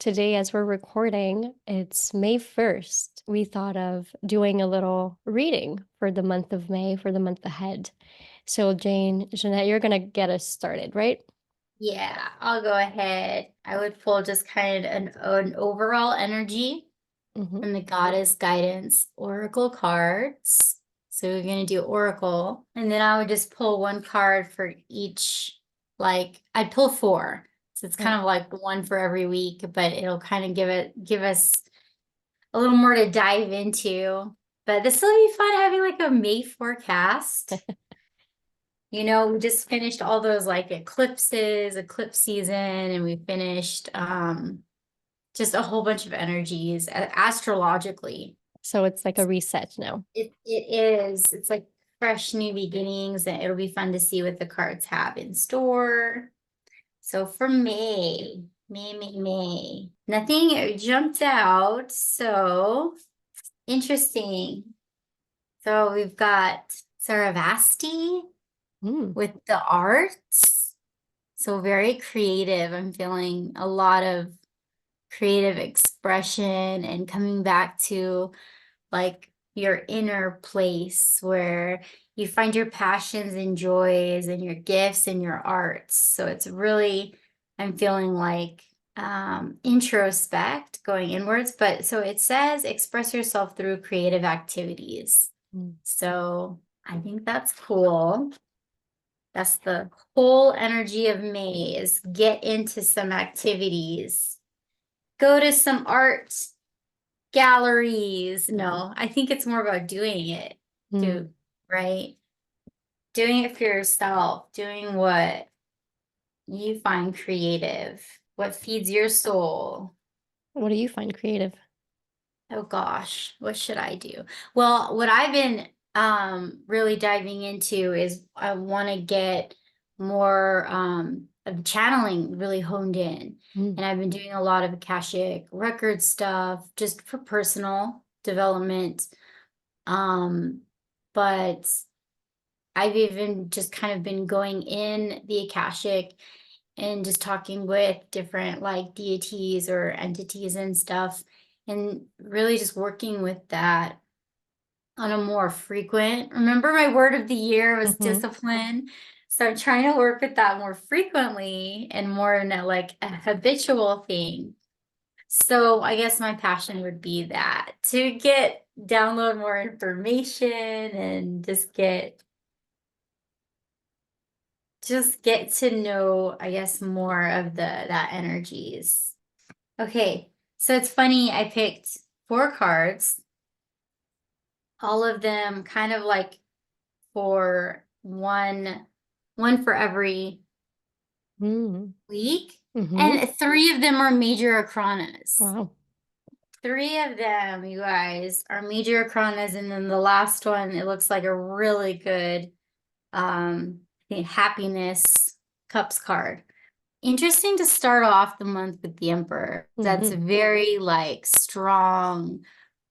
today, as we're recording, it's May 1st. We thought of doing a little reading for the month of May, for the month ahead. So, Jeanette, you're going to get us started, right? Yeah, I'll go ahead. I would pull just kind of an overall energy Mm-hmm. from the Goddess Guidance Oracle cards. So we're going to do Oracle, and then I would just pull one card for each, like I'd pull four. So it's kind of like one for every week, but it'll kind of give us a little more to dive into. But this will be fun having like a May forecast. We just finished all those like eclipse season, and we finished just a whole bunch of energies astrologically. So it's like a reset now. It is. It's like fresh new beginnings, and it'll be fun to see what the cards have in store. So for May, nothing jumped out. So interesting. So we've got Saravasti Mm. with the arts. So very creative. I'm feeling a lot of creative expression and coming back to like your inner place where you find your passions and joys and your gifts and your arts. So it's really, I'm feeling like introspect, going inwards. But so it says express yourself through creative activities. Mm. So I think that's cool. That's the whole energy of May is get into some activities. Go to some art galleries. No, I think it's more about doing it, Mm. right? Doing it for yourself, doing what you find creative, what feeds your soul. What do you find creative? Oh gosh, what should I do? Well, what I've been really diving into is I want to get more of channeling really honed in. Mm. And I've been doing a lot of Akashic record stuff just for personal development. Um, but I've even just kind of been going in the Akashic and just talking with different like deities or entities and stuff, and really just working with that on a more frequent. Remember, my word of the year was Mm-hmm. discipline. So I'm trying to work with that more frequently and more in a like a habitual thing. So I guess my passion would be that to download more information and just get to know, I guess, more of that energies. Okay, so it's funny, I picked four cards, all of them kind of like for one for every Mm. week, Mm-hmm. and three of them are major arcanas. Wow. Three of them, you guys, are major arcanas, and then the last one, it looks like a really good I think happiness cups card. Interesting to start off the month with the Emperor. That's Mm-hmm. a very like strong,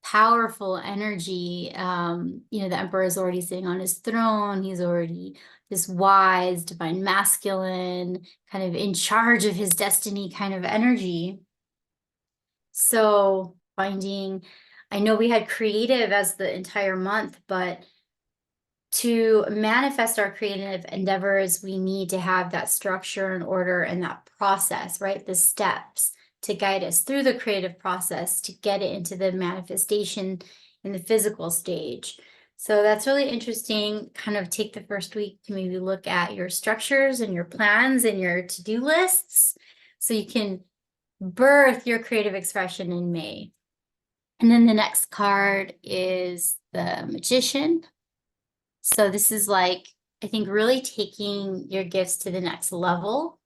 powerful energy. The Emperor is already sitting on his throne. He's already this wise, divine masculine, kind of in charge of his destiny kind of energy. So I know we had creative as the entire month, but to manifest our creative endeavors, we need to have that structure and order and that process, right? The steps to guide us through the creative process to get it into the manifestation in the physical stage. So that's really interesting. Kind of take the first week to maybe look at your structures and your plans and your to-do lists so you can birth your creative expression in May. And then the next card is the Magician. So this is like, I think, really taking your gifts to the next level.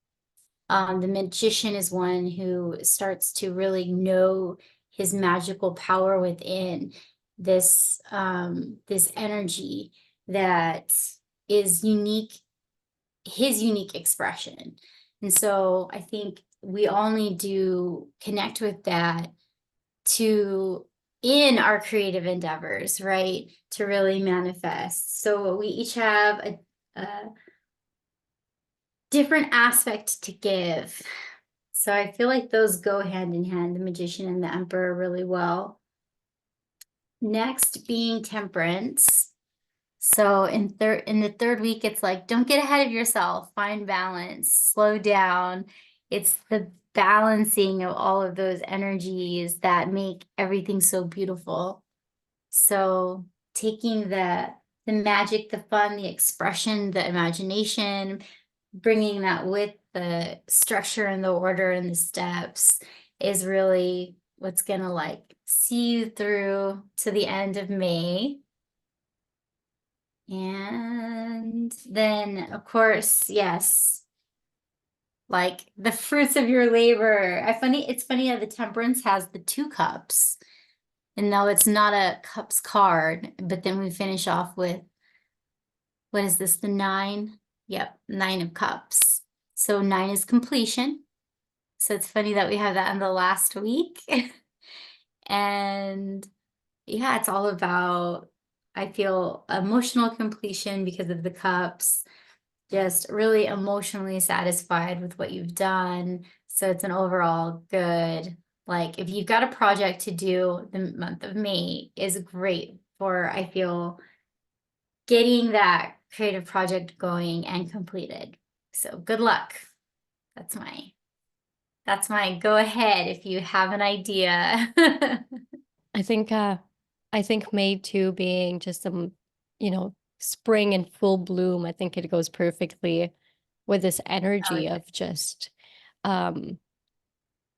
The magician is one who starts to really know his magical power within this energy that is unique, his unique expression. And so I think we all need to connect with that to in our creative endeavors, right? To really manifest. So we each have a different aspect to give. So I feel like those go hand in hand, the Magician and the Emperor, really well. Next being Temperance. So in the third week, it's like, don't get ahead of yourself, find balance, slow down. It's the balancing of all of those energies that make everything so beautiful. So taking the magic, the fun, the expression, the imagination, bringing that with the structure and the order and the steps is really what's gonna like see you through to the end of May. And then, of course, yes, like the fruits of your labor. It's funny how the Temperance has the 2 cups. And no, it's not a cups card, but then we finish off with, what is this, the 9? Yep, 9 of cups. So 9 is completion. So it's funny that we have that in the last week. And yeah, it's all about, I feel, emotional completion because of the cups, just really emotionally satisfied with what you've done. So it's an overall good, like if you've got a project to do, the month of May is great for, I feel, getting that creative project going and completed. So good luck. That's my go ahead if you have an idea. I think May too being just spring in full bloom. I think it goes perfectly with this Oh, energy yeah. of just um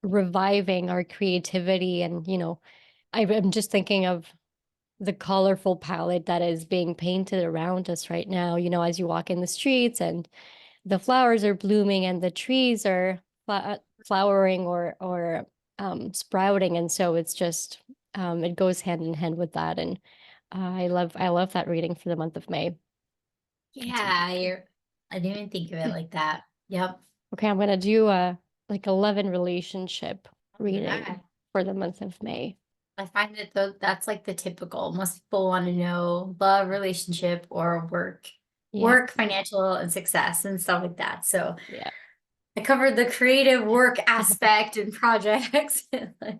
reviving our creativity and I'm just thinking of the colorful palette that is being painted around us right now, as you walk in the streets and the flowers are blooming and the trees are flowering or sprouting, and so it's just it goes hand in hand with that, and I love that reading for the month of May. It's Yeah, amazing. I didn't even think of it like that. Yep. Okay, I'm gonna do a like a love and relationship All reading right. for the month of May. I find that that's like the typical. Most people want to know love, relationship, or Yeah, work, financial, and success and stuff like that. So yeah. I covered the creative work aspect and projects and like,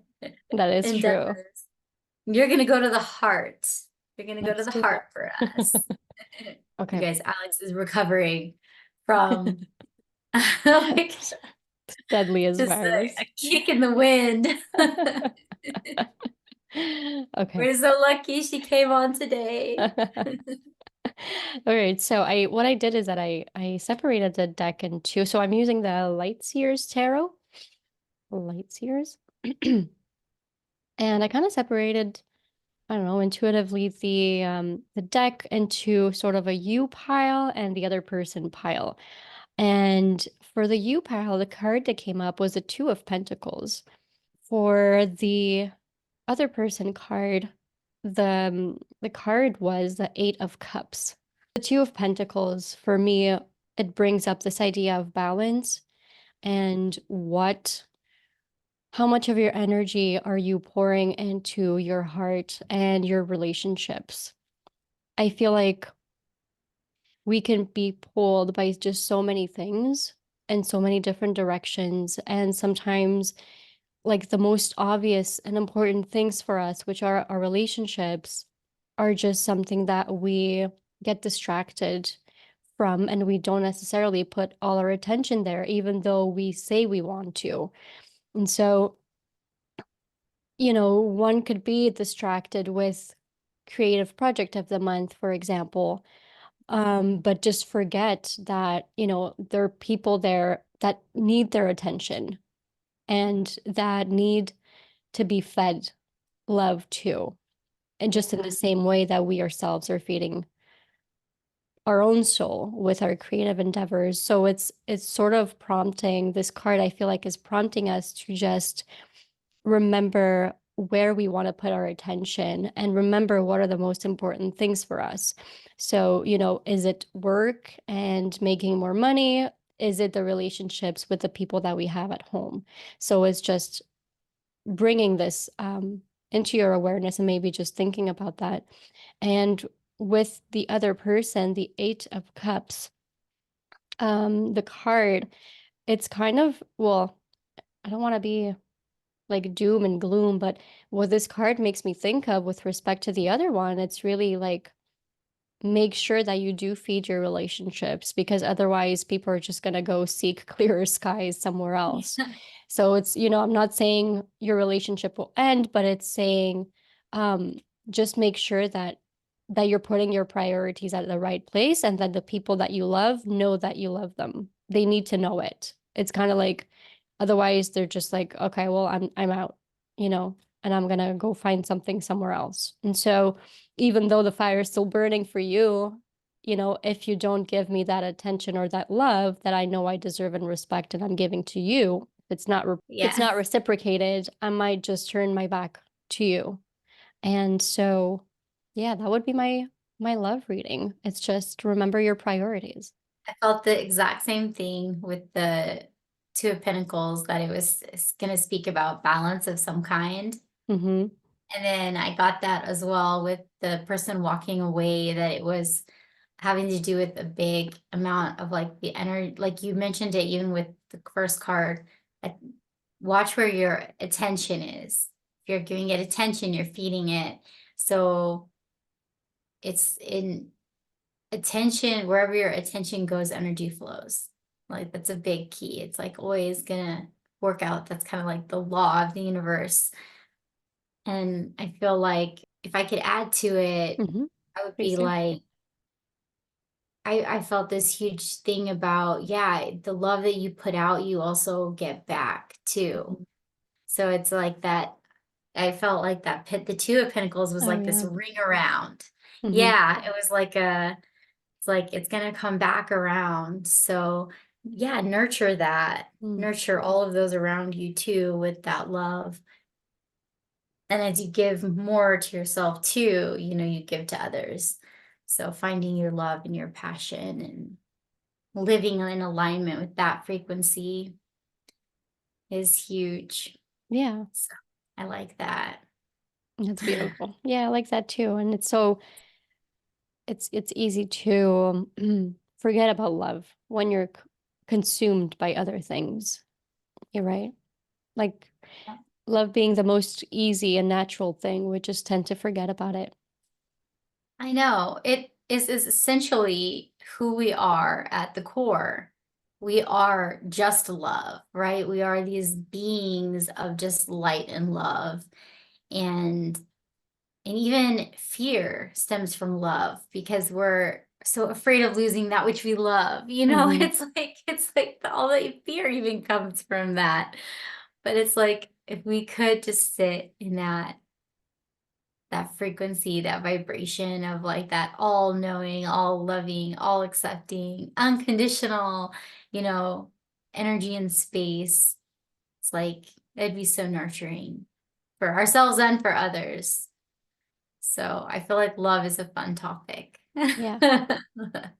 That is true. endeavors. You're gonna go to the heart. You're gonna go to Let's the do heart for that. us. You Okay. guys, Alex is recovering from like Deadliest just virus. a kick in the wind. Okay. We're so lucky she came on today. All right. So what I did is that I separated the deck in two. So I'm using the Lightseers Tarot. Lightseers. And I kind of separated, I don't know, intuitively the deck into sort of a you pile and the other person pile. And for the you pile, the card that came up was the Two of Pentacles. For the other person card, the card was the Eight of Cups. The Two of Pentacles, for me, it brings up this idea of balance and how much of your energy are you pouring into your heart and your relationships? I feel like we can be pulled by just so many things and so many different directions. And sometimes, like the most obvious and important things for us, which are our relationships, are just something that we get distracted from, and we don't necessarily put all our attention there, even though we say we want to. And so, one could be distracted with creative project of the month, for example, but just forget that, there are people there that need their attention and that need to be fed love too. And just in the Yeah. same way that we ourselves are feeding our own soul with our creative endeavors. So it's sort of prompting, this card I feel like is prompting us to just remember where we want to put our attention and remember what are the most important things for us. So, is it work and making more money? Is it the relationships with the people that we have at home? So it's just bringing this into your awareness and maybe just thinking about that. And with the other person, the Eight of Cups, the card, it's kind of, well, I don't want to be like doom and gloom, but what this card makes me think of with respect to the other one, it's really like make sure that you do feed your relationships because otherwise people are just going to go seek clearer skies somewhere else. So it's, I'm not saying your relationship will end, but it's saying um just make sure that you're putting your priorities at the right place and that the people that you love know that you love them. They need to know it. It's kind of like otherwise they're just like, okay, well, I'm out, you know, and I'm gonna go find something somewhere else. And so even though the fire is still burning for you, if you don't give me that attention or that love that I know I deserve and respect and I'm giving to you, if it's Yeah. not reciprocated, I might just turn my back to you. And so, yeah, that would be my love reading. It's just remember your priorities. I felt the exact same thing with the Two of Pentacles, that it's going to speak about balance of some kind. Mm-hmm. And then I got that as well with the person walking away, that it was having to do with a big amount of like the energy, like you mentioned it even with the first card. like, Watch where your attention is. If you're giving it attention, you're feeding it. So it's in attention, wherever your attention goes, energy flows. Like that's a big key. It's like always gonna work out. That's kind of like the law of the universe. And I feel like if I could add to it, Mm-hmm. I would be Please do. like, I felt this huge thing about, yeah, the love that you put out, you also get back too. Mhm. So it's like that. I felt like that pit, the Two of Pentacles was Oh like this yeah. ring around. Mm-hmm. Yeah, it was like it's like it's gonna come back around. So yeah, nurture that. Mm. Nurture all of those around you too with that love. And as you give more to yourself too, you give to others. So finding your love and your passion and living in alignment with that frequency is huge. Yeah, So I like that. that's beautiful. Yeah, I like that too. And it's easy to forget about love when you're consumed by other ththings. You're right. Like love being the most easy and natural thing, we just tend to forget about it. I know is essentially who we are at the core. We are just love, right? We are these beings of just light and love. And even fear stems from love because we're so afraid of losing that which we love. Hmm. It's like all the fear even comes from that. But it's like if we could just sit in that frequency, that vibration of like that all knowing, all loving, all accepting, unconditional, you know, energy and space. It's like it'd be so nurturing for ourselves and for others. So I feel like love is a fun topic. Yeah.